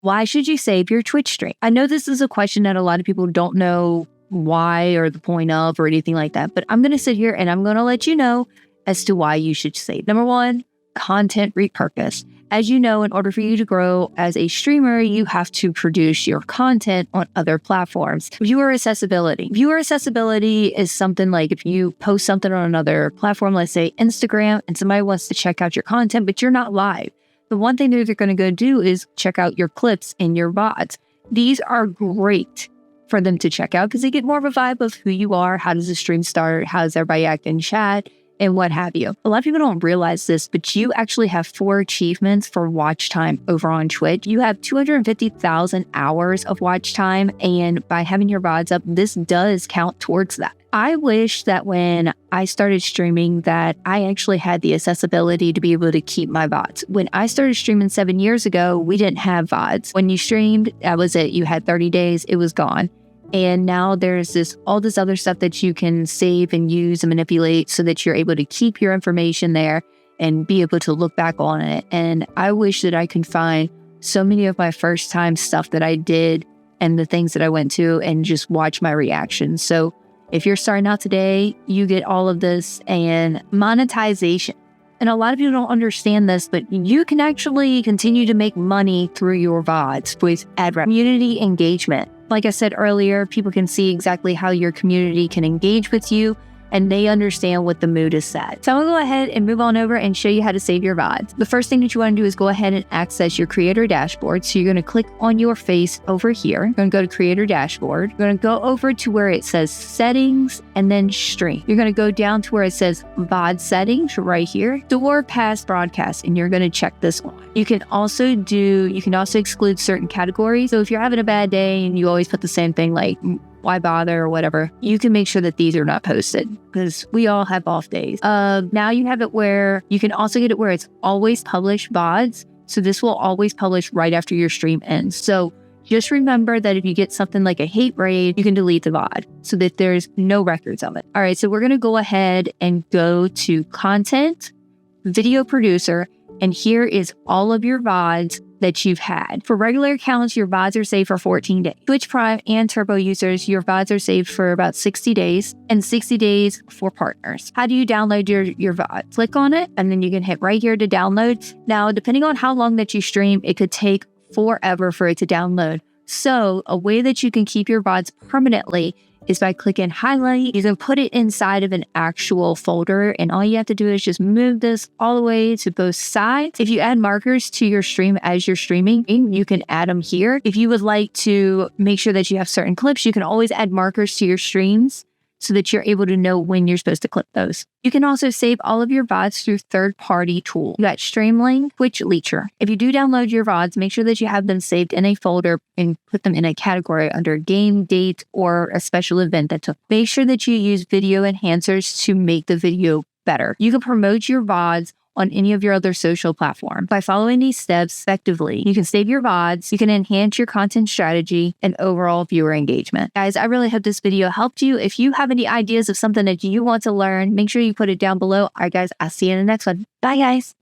Why should you save your Twitch stream? I know this is a question that a lot of people don't know why or the point of or anything like that, but I'm going to sit here and I'm going to let you know as to why you should save. Number one, content repurpose. As you know, in order for you to grow as a streamer, you have to produce your content on other platforms. Viewer accessibility. Viewer accessibility is something like if you post something on another platform, let's say Instagram, and somebody wants to check out your content, but you're not live. The one thing that they're going to go do is check out your clips and your VODs. These are great for them to check out because they get more of a vibe of who you are, how does the stream start, how does everybody act in chat, and what have you. A lot of people don't realize this, but you actually have 4 achievements for watch time over on Twitch. You have 250,000 hours of watch time, and by having your VODs up, this does count towards that. I wish that when I started streaming that I actually had the accessibility to be able to keep my VODs. When I started streaming 7 years ago, we didn't have VODs. When you streamed, that was it. You had 30 days, it was gone. And now there's all this other stuff that you can save and use and manipulate so that you're able to keep your information there and be able to look back on it. And I wish that I could find so many of my first time stuff that I did and the things that I went to and just watch my reactions. So if you're starting out today, you get all of this. And monetization. And a lot of people don't understand this, but you can actually continue to make money through your VODs with ad revenue. Community engagement. Like I said earlier, people can see exactly how your community can engage with you and they understand what the mood is set. So I'm gonna go ahead and move on over and show you how to save your VODs. The first thing that you wanna do is go ahead and access your creator dashboard. So you're gonna click on your face over here. You're gonna go to creator dashboard. You're gonna go over to where it says settings and then stream. You're gonna go down to where it says VOD settings right here, store past broadcast, and you're gonna check this on. You can also exclude certain categories. So if you're having a bad day and you always put the same thing like why bother or whatever, you can make sure that these are not posted because we all have off days. Now you have it where you can also get it where it's always publish VODs. So this will always publish right after your stream ends. So just remember that if you get something like a hate raid, you can delete the VOD so that there's no records of it. All right, so we're gonna go ahead and go to content, video producer, and here is all of your VODs that you've had. For regular accounts, your VODs are saved for 14 days. Twitch Prime and Turbo users, your VODs are saved for about 60 days and 60 days for partners. How do you download your VOD? Click on it and then you can hit right here to download. Now, depending on how long that you stream, it could take forever for it to download. So a way that you can keep your VODs permanently is by clicking highlight. You can put it inside of an actual folder and all you have to do is just move this all the way to both sides. If you add markers to your stream as you're streaming, you can add them here. If you would like to make sure that you have certain clips, you can always add markers to your streams so that you're able to know when you're supposed to clip those. You can also save all of your VODs through third-party tools. You got Streamlink, Twitch Leecher. If you do download your VODs, make sure that you have them saved in a folder and put them in a category under game, date, or a special event that took. Make sure that you use video enhancers to make the video better. You can promote your VODs on any of your other social platforms. By following these steps effectively, you can save your VODs, you can enhance your content strategy, and overall viewer engagement. Guys, I really hope this video helped you. If you have any ideas of something that you want to learn, make sure you put it down below. All right, guys, I'll see you in the next one. Bye, guys.